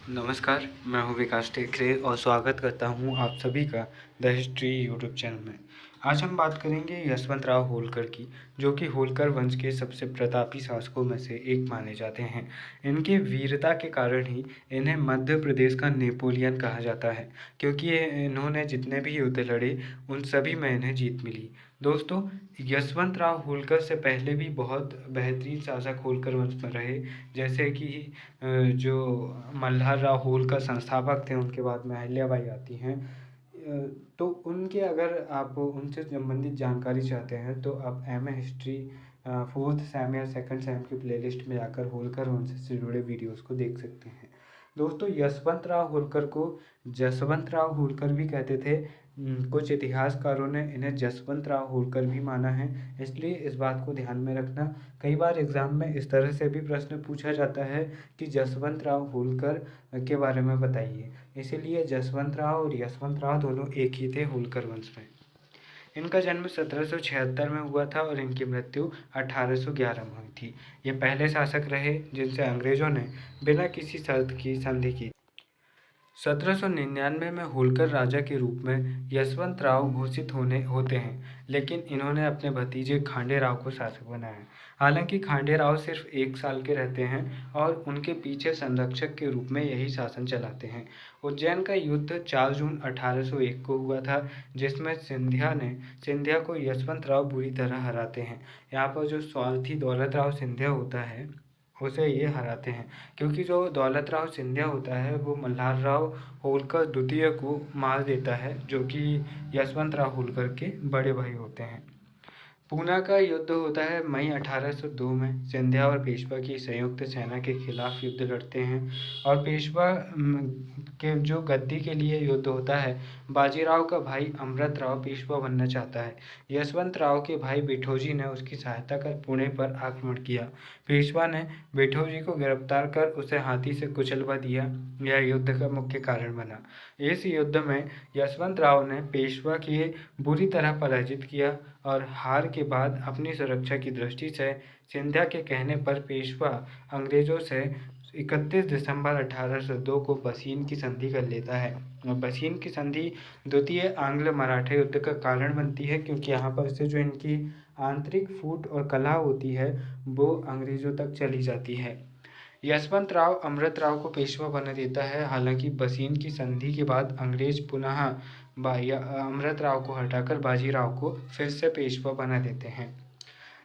नमस्कार, मैं हूँ विकास टेकरे और स्वागत करता हूँ आप सभी का द हिस्ट्री यूट्यूब चैनल में। आज हम बात करेंगे यशवंतराव होलकर की, जो कि होलकर वंश के सबसे प्रतापी शासकों में से एक माने जाते हैं। इनकी वीरता के कारण ही इन्हें मध्य प्रदेश का नेपोलियन कहा जाता है, क्योंकि इन्होंने जितने भी युद्ध लड़े उन सभी में इन्हें जीत मिली। दोस्तों, यशवंतराव होलकर से पहले भी बहुत बेहतरीन शासक होलकर वंश में रहे, जैसे कि जो मल्हार राव होलकर संस्थापक थे, उनके बाद में अहिल्याबाई आती हैं। तो उनके अगर आप उनसे संबंधित जानकारी चाहते हैं तो आप M A history fourth sem या सेकंड सेम की प्लेलिस्ट में जाकर होलकर वंश से जुड़े वीडियोस को देख सकते हैं। दोस्तों, यशवंतराव होलकर को जसवंतराव होलकर भी कहते थे। कुछ इतिहासकारों ने इन्हें जसवंतराव होलकर भी माना है, इसलिए इस बात को ध्यान में रखना। कई बार एग्जाम में इस तरह से भी प्रश्न पूछा जाता है कि जसवंतराव होलकर के बारे में बताइए, इसीलिए जसवंतराव और यशवंतराव दोनों एक ही थे होलकर वंश में। इनका जन्म 1776 में हुआ था और इनकी मृत्यु 1811 में हुई थी। ये पहले शासक रहे जिनसे अंग्रेजों ने बिना किसी शर्त की संधि की। 1799 में होलकर राजा के रूप में यशवंतराव घोषित होते हैं, लेकिन इन्होंने अपने भतीजे खांडे राव को शासक बनाया। हालांकि खांडे राव सिर्फ 1 साल के रहते हैं और उनके पीछे संरक्षक के रूप में यही शासन चलाते हैं। उज्जैन का युद्ध 4 जून 1801 को हुआ था, जिसमें सिंधिया को यशवंतराव बुरी तरह हराते हैं। यहाँ पर जो स्वार्थी दौलत राव सिंधिया होता है उसे ये हराते हैं, क्योंकि जो दौलत राव सिंधिया होता है वो मल्हार राव होलकर द्वितीय को मार देता है, जो कि यशवंत राव होलकर के बड़े भाई होते हैं। पूना का युद्ध होता है मई 1802 में। सिंधिया और पेशवा की संयुक्त सेना के खिलाफ युद्ध लड़ते हैं और पेशवा के जो गद्दी के लिए युद्ध होता है, बाजीराव का भाई अमृत राव पेशवा बनना चाहता है। यशवंत राव के भाई बिठोजी ने उसकी सहायता कर पुणे पर आक्रमण किया। पेशवा ने बिठोजी को गिरफ्तार कर उसे हाथी से कुचलवा दिया। यह युद्ध का मुख्य कारण बना। इस युद्ध में यशवंत राव ने पेशवा के बुरी तरह पराजित किया और हार के बाद अपनी सुरक्षा की दृष्टि से सिंधिया के कहने पर पेशवा अंग्रेजों से 31 दिसंबर 1802 को बसीन की संधि कर लेता है। और बसीन की संधि द्वितीय आंग्ल मराठा युद्ध का कारण बनती है, क्योंकि यहाँ पर से जो इनकी आंतरिक फूट और कला होती है वो अंग्रेजों तक चली जाती है। यशवंत राव अमृत राव को पेशवा बना देता है। हालांकि बसीन की संधि के बाद अंग्रेज पुनः अमृत राव को हटाकर बाजीराव को फिर से पेशवा बना देते हैं।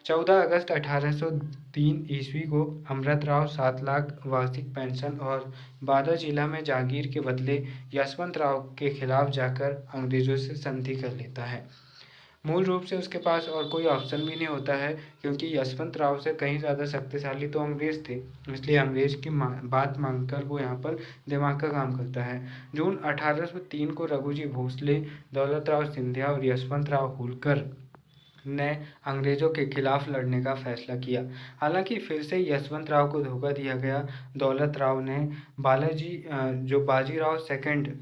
14 अगस्त 1803 ईस्वी को अमृत राव 7 लाख वार्षिक पेंशन और बादा जिला में जागीर के बदले यशवंत राव के खिलाफ जाकर अंग्रेजों से संधि कर लेता है। मूल रूप से उसके पास और कोई ऑप्शन भी नहीं होता है, क्योंकि यशवंत राव से कहीं ज़्यादा शक्तिशाली तो अंग्रेज थे, इसलिए अंग्रेज की बात मानकर वो यहाँ पर दिमाग का काम करता है। जून 1803 को रघुजी भोसले, दौलत राव सिंधिया और यशवंत राव होलकर ने अंग्रेजों के खिलाफ लड़ने का फैसला किया। हालांकि फिर से यशवंत राव को धोखा दिया गया। दौलत राव ने जो बाजीराव सेकंड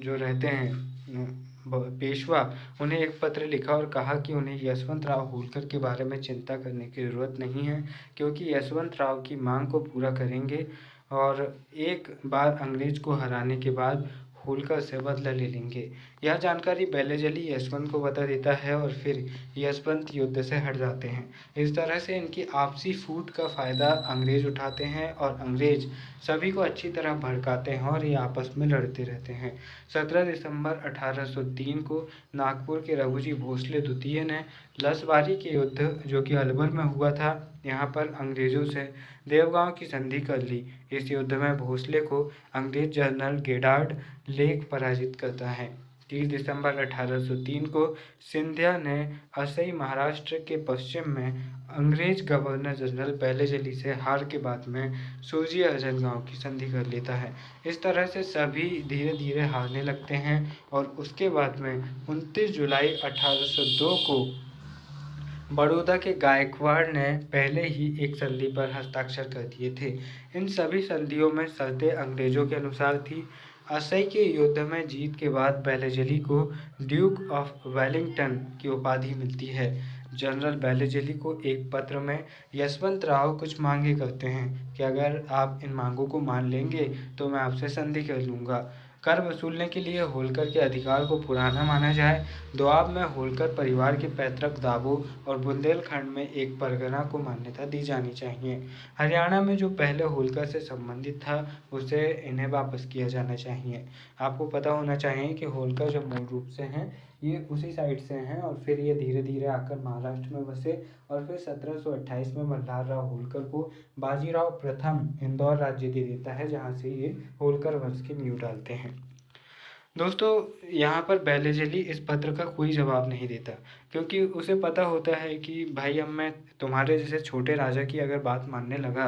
जो रहते हैं पेशवा, उन्हें एक पत्र लिखा और कहा कि उन्हें यशवंत राव होलकर के बारे में चिंता करने की ज़रूरत नहीं है, क्योंकि यशवंत राव की मांग को पूरा करेंगे और एक बार अंग्रेज को हराने के बाद होलकर से बदला ले लेंगे। यह जानकारी बेलेजली यशवंत को बता देता है और फिर यशवंत युद्ध से हट जाते हैं। इस तरह से इनकी आपसी फूट का फ़ायदा अंग्रेज उठाते हैं और अंग्रेज सभी को अच्छी तरह भड़काते हैं और ये आपस में लड़ते रहते हैं। 17 दिसंबर 1803 को नागपुर के रघुजी भोसले द्वितीय ने लसबारी के युद्ध, जो कि अलवर में हुआ था, यहाँ पर अंग्रेजों से देवगांव की संधि कर ली। इस युद्ध में भोसले को अंग्रेज जनरल गेडार्ड लेक पराजित करता है। 30 दिसंबर 1803 को सिंधिया ने असई महाराष्ट्र के पश्चिम में अंग्रेज गवर्नर जनरल बेलेजली से हार के बाद में सूजी अजनगांव की संधि कर लेता है। इस तरह से सभी धीरे धीरे हारने लगते हैं और उसके बाद में 29 जुलाई 1802 को बड़ौदा के गायकवाड़ ने पहले ही एक संधि पर हस्ताक्षर कर दिए थे। इन सभी संधियों में शर्तें अंग्रेजों के अनुसार थी। असई के युद्ध में जीत के बाद बेलेजली को ड्यूक ऑफ वेलिंगटन की उपाधि मिलती है, जनरल बेलेजेली को एक पत्र में यशवंत राव कुछ मांगे करते हैं कि अगर आप इन मांगों को मान लेंगे तो मैं आपसे संधि कर लूँगा। कर वसूलने के लिए होलकर के अधिकार को पुराना माना जाए। दोआब में होलकर परिवार के पैतृक दावों और बुंदेलखंड में एक परगना को मान्यता दी जानी चाहिए। हरियाणा में जो पहले होलकर से संबंधित था उसे इन्हें वापस किया जाना चाहिए। आपको पता होना चाहिए कि होलकर जो मूल रूप से हैं ये उसी साइड से हैं और फिर ये धीरे धीरे आकर महाराष्ट्र में बसे और फिर 1728 में मल्हारराव होलकर को बाजीराव प्रथम इंदौर राज्य दे देता है, जहाँ से ये होलकर वंश की नींव डालते हैं। दोस्तों, यहाँ पर बेलेजेली इस पत्र का कोई जवाब नहीं देता, क्योंकि उसे पता होता है कि भाई अब मैं तुम्हारे जैसे छोटे राजा की अगर बात मानने लगा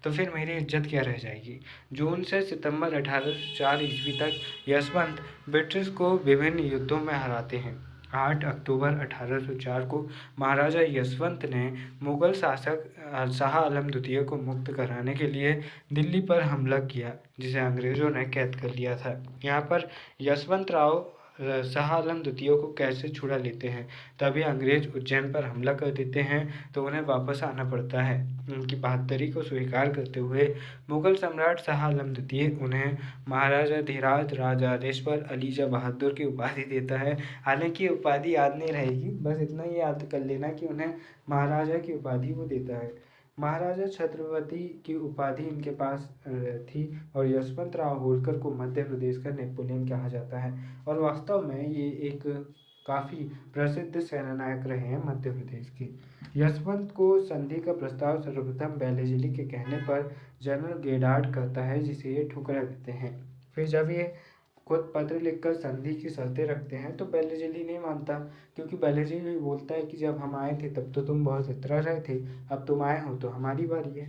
तो फिर मेरी इज्जत क्या रह जाएगी। जून से सितंबर 1804 ईस्वी तक यशवंत ब्रिटिश को विभिन्न युद्धों में हराते हैं। 8 अक्टूबर 1804 को महाराजा यशवंत ने मुगल शासक शाह आलम द्वितीय को मुक्त कराने के लिए दिल्ली पर हमला किया, जिसे अंग्रेज़ों ने कैद कर लिया था। यहाँ पर यशवंत राव शाह आलम द्वितीय को कैसे छुड़ा लेते हैं, तभी अंग्रेज उज्जैन पर हमला कर देते हैं तो उन्हें वापस आना पड़ता है। उनकी बहादुरी को स्वीकार करते हुए मुगल सम्राट शाह आलम द्वितीय उन्हें महाराजा धीराज राजाधेश्वर अलीजा बहादुर की उपाधि देता है। हालांकि उपाधि याद नहीं रहेगी, बस इतना ही याद कर लेना कि उन्हें महाराजा की उपाधि वो देता है। महाराजा छत्रपति की उपाधि इनके पास थी और यशवंत राव होलकर को मध्य प्रदेश का नेपोलियन कहा जाता है और वास्तव में ये एक काफ़ी प्रसिद्ध सेनानायक रहे हैं मध्य प्रदेश के। यशवंत को संधि का प्रस्ताव सर्वप्रथम बेलेजेली के कहने पर जनरल गेडार्ड करता है, जिसे ये ठुकरा देते हैं। फिर जब ये खुद पत्र लिखकर संधि की शर्तें रखते हैं तो बेलेजेली नहीं मानता, क्योंकि बेलेजेली बोलता है कि जब हम आए थे तब तो तुम बहुत इतरा रहे थे, अब तुम आए हो तो हमारी बारी है।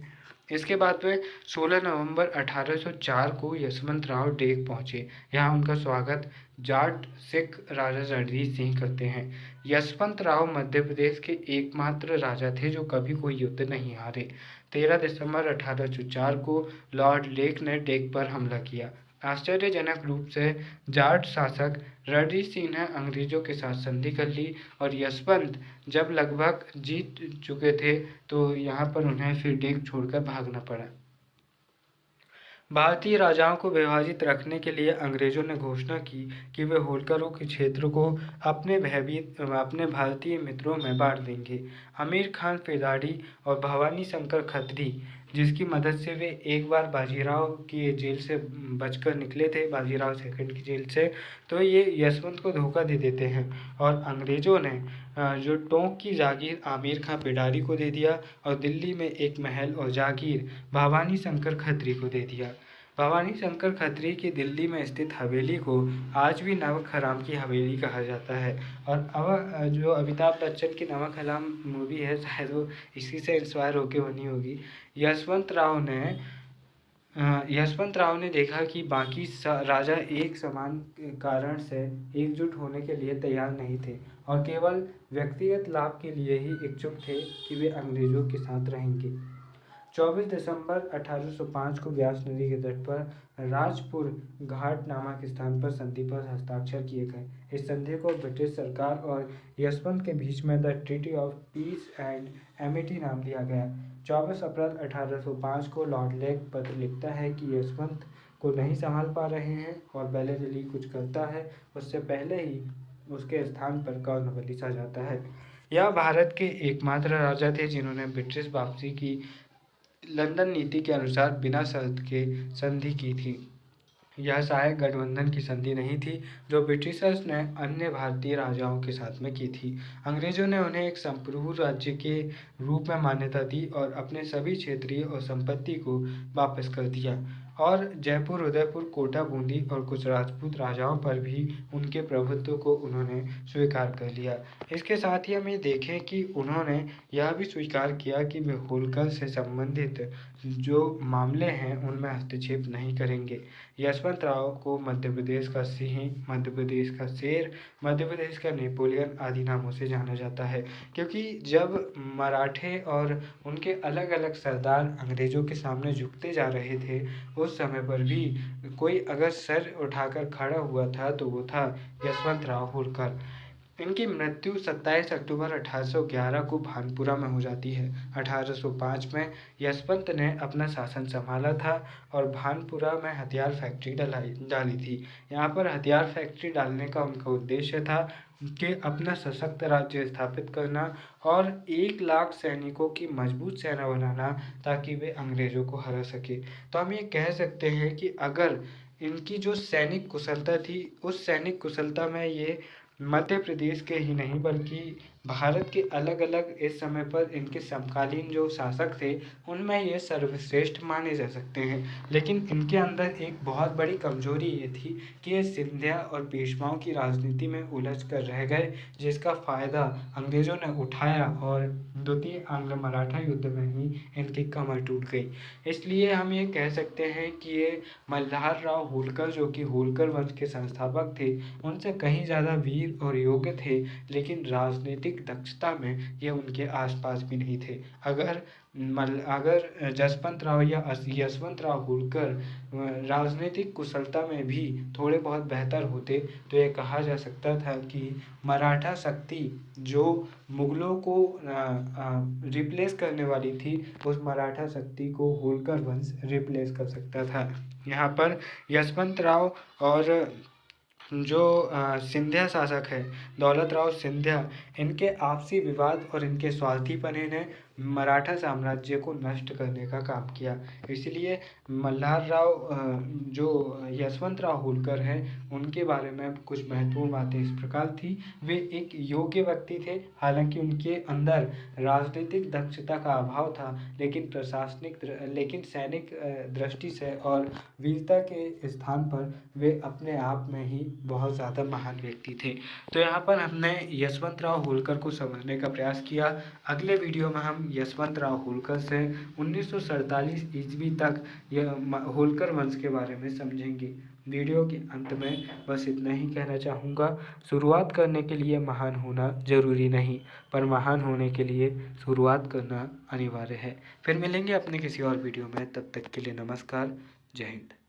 इसके बाद में 16 नवंबर 1804 को यशवंत राव डेग पहुंचे। यहाँ उनका स्वागत जाट सिख राजा रणजीत सिंह करते हैं। यशवंत राव मध्य प्रदेश के एकमात्र राजा थे जो कभी कोई युद्ध नहीं हारे। 13 दिसंबर 1804 को लॉर्ड लेक ने डेग पर हमला किया। आश्चर्यजनक रूप से जाट शासक रणजीत सिंह ने अंग्रेजों के साथ संधि कर ली और यशवंत जब लगभग जीत चुके थे तो यहाँ पर उन्हें फिर डेग छोड़कर भागना पड़ा। भारतीय राजाओं को विभाजित रखने के लिए अंग्रेजों ने घोषणा की कि वे होलकरों के क्षेत्र को अपने भारतीय मित्रों में बांट देंगे। अमीर खान फिदारी और भवानी शंकर खत्री, जिसकी मदद से वे एक बार बाजीराव की जेल से बचकर निकले थे, बाजीराव सेकंड की जेल से, तो ये यशवंत को धोखा दे देते हैं और अंग्रेज़ों ने जो टोंक की जागीर आमिर खां पिडारी को दे दिया और दिल्ली में एक महल और जागीर भवानी शंकर खत्री को दे दिया। भवानी शंकर खत्री की दिल्ली में स्थित हवेली को आज भी नमक हराम की हवेली कहा जाता है और अब जो अमिताभ बच्चन की नमक हराम मूवी है शायद वो इसी से इंस्पायर होकर बनी होगी। यशवंत राव ने देखा कि बाकी राजा एक समान कारण से एकजुट होने के लिए तैयार नहीं थे और केवल व्यक्तिगत लाभ के लिए ही इच्छुक थे कि वे अंग्रेजों के साथ रहेंगे। 24 दिसंबर 1805 को ब्यास नदी के तट पर राजपुर घाट नामक स्थान पर संधि पर हस्ताक्षर किए गए। इस संधि को ब्रिटिश सरकार और यशवंत के बीच में the treaty of peace and Amity नाम दिया गया। 24 अप्रैल 1805 को लॉर्ड लेक पत्र लिखता है कि यशवंत को नहीं संभाल पा रहे हैं और बेलेजेली कुछ करता है उससे पहले ही उसके स्थान पर कॉर्नवालिस आ जाता है। यह भारत के एकमात्र राजा थे जिन्होंने ब्रिटिश वापसी की लंदन नीति के अनुसार बिना शर्त के संधि की थी। यह सहायक गठबंधन की संधि नहीं थी जो ब्रिटिशर्स ने अन्य भारतीय राजाओं के साथ में की थी। अंग्रेजों ने उन्हें एक संप्रभु राज्य के रूप में मान्यता दी और अपने सभी क्षेत्रीय और संपत्ति को वापस कर दिया और जयपुर, उदयपुर, कोटा, बूंदी और कुछ राजपूत राजाओं पर भी उनके प्रभुत्व को उन्होंने स्वीकार कर लिया। इसके साथ ही हम ये देखें कि उन्होंने यह भी स्वीकार किया कि वे होलकर से संबंधित जो मामले हैं उनमें हस्तक्षेप नहीं करेंगे। यशवंत राव को मध्य प्रदेश का सिंह, मध्य प्रदेश का शेर, मध्य प्रदेश का नेपोलियन आदि नामों से जाना जाता है, क्योंकि जब मराठे और उनके अलग अलग सरदार अंग्रेजों के सामने झुकते जा रहे थे उस समय पर भी कोई अगर सर उठाकर खड़ा हुआ था तो वो था यशवंत राव होलकर। इनकी मृत्यु 27 अक्टूबर 1811 को भानपुरा में हो जाती है। 1805 में यशवंत ने अपना शासन संभाला था और भानपुरा में हथियार फैक्ट्री डाली थी। यहाँ पर हथियार फैक्ट्री डालने का उनका उद्देश्य था कि अपना सशक्त राज्य स्थापित करना और 1 लाख सैनिकों की मजबूत सेना बनाना, ताकि वे अंग्रेज़ों को हरा सके। तो हम ये कह सकते हैं कि अगर इनकी जो सैनिक कुशलता थी, उस सैनिक कुशलता में ये मध्य प्रदेश के ही नहीं बल्कि भारत के अलग-अलग इस समय पर इनके समकालीन जो शासक थे, उनमें ये सर्वश्रेष्ठ माने जा सकते हैं। लेकिन इनके अंदर एक बहुत बड़ी कमज़ोरी ये थी कि ये सिंधिया और पेशवाओं की राजनीति में उलझ कर रह गए, जिसका फ़ायदा अंग्रेज़ों ने उठाया और द्वितीय आंग्ल मराठा युद्ध में ही इनकी कमर टूट गई। इसलिए हम ये कह सकते हैं कि ये मल्हार राव होलकर, जो कि होलकर वंश के संस्थापक थे, उनसे कहीं ज़्यादा वीर और योग्य थे, लेकिन राजनीतिक दक्षता में ये उनके आसपास भी नहीं थे। अगर जसवंत राव या यशवंत राव होलकर राजनीतिक कुशलता में भी थोड़े बहुत बेहतर होते, तो ये कहा जा सकता था कि मराठा शक्ति जो मुगलों को रिप्लेस करने वाली थी, उस मराठा शक्ति को होलकर वंश रिप्लेस कर सकता था। यहाँ पर यशवंत राव और जो सिंधिया शासक है, दौलत राव सिंधिया, इनके आपसी विवाद और इनके स्वार्थीपने ने मराठा साम्राज्य को नष्ट करने का काम किया। इसलिए मल्हार राव जो यशवंत राव होलकर हैं, उनके बारे में कुछ महत्वपूर्ण बातें इस प्रकार थी। वे एक योग्य व्यक्ति थे, हालांकि उनके अंदर राजनीतिक दक्षता का अभाव था, लेकिन सैनिक दृष्टि से और वीरता के स्थान पर वे अपने आप में ही बहुत ज़्यादा महान व्यक्ति थे। तो यहाँ पर हमने यशवंत राव होलकर को समझने का प्रयास किया। अगले वीडियो में हम यशवंत राव होलकर से 1947 ईस्वी तक होलकर वंश के बारे में समझेंगे। वीडियो के अंत में बस इतना ही कहना चाहूँगा, शुरुआत करने के लिए महान होना ज़रूरी नहीं, पर महान होने के लिए शुरुआत करना अनिवार्य है। फिर मिलेंगे अपने किसी और वीडियो में, तब तक के लिए नमस्कार, जय हिंद।